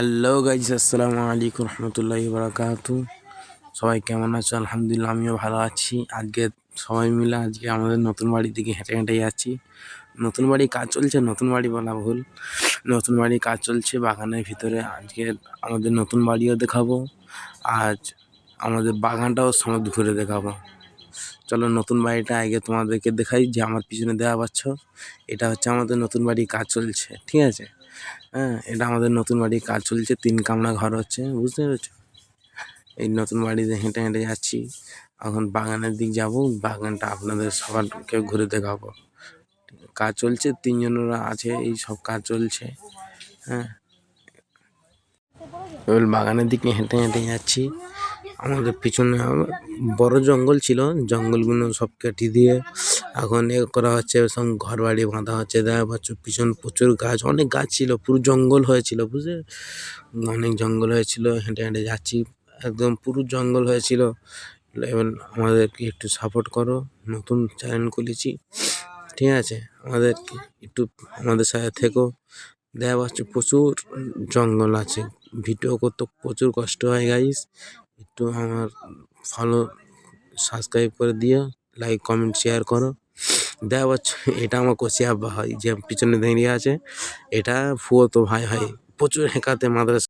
Hello guys, আসসালামু আলাইকুম রহমতুল্লাহি বারাকাতু। সবাই কেমন আছো? আলহামদুলিল্লাহ, আমিও ভালো আছি। আজকে সবাই মিলে আমাদের নতুন বাড়ির দিকে হেঁটে হেঁটে যাচ্ছি। নতুন বাড়ি কাজ চলছে, নতুন বাড়ি বলা ভুল, নতুন বাড়ি কাজ চলছে বাগানের ভিতরে। আজকে আমাদের নতুন বাড়িও দেখাবো, আজ আমাদের বাগানটাও সমেত ঘুরে দেখাবো। চলো নতুন বাড়িটা আগে তোমাদেরকে দেখাই। যে আমার পিছনে দেওয়া পাচ্ছ, এটা হচ্ছে আমাদের নতুন বাড়ি কাজ চলছে, ঠিক আছে? হ্যাঁ, এটা আমাদের নতুন বাড়ির কাজ চলছে, 3 কামরা ঘর হচ্ছে, বুঝতে পেরেছো? এই নতুন বাড়িতে হেঁটে হেঁটে যাচ্ছি। এখন বাগানের দিক যাব, বাগানটা আপনাদের সবাইকে ঘুরে দেখাবো। কাজ চলছে, 3 জনেরা আছে, এই সব কাজ চলছে। হ্যাঁ, এবার বাগানের দিকে হেঁটে হেঁটে যাচ্ছি। আমাদের পিছনে বড় জঙ্গল ছিল, জঙ্গলগুলো সব কেটে দিয়ে এখন এ করা হচ্ছে, সব ঘর বাড়ি বাঁধা হচ্ছে। দেখা পাচ্ছ পিছন প্রচুর গাছ, অনেক গাছ ছিল, পুরো জঙ্গল হয়েছিল, বুঝলে? অনেক জঙ্গল হয়েছিল। হেঁটে হেঁটে যাচ্ছি, একদম পুরো জঙ্গল হয়েছিল। এবার আমাদেরকে একটু সাপোর্ট করো, নতুন চ্যানেল খুলেছি, ঠিক আছে? আমাদেরকে একটু আমাদের সাথে থেকো। দেখা পাচ্ছ প্রচুর জঙ্গল আছে, ভিডিও করতে প্রচুর কষ্ট হয় গাইস। একটু আমার ফলো সাবস্ক্রাইব করে দিও, লাইক কমেন্ট শেয়ার করো। দেখা পাচ্ছ এটা আমার কচি আব্বা হয়, যে পিছনে দাঁড়িয়ে আছে, এটা ফুয়োতো ভাই হয়। প্রচুর হেঁকাতে মাদ্রাসা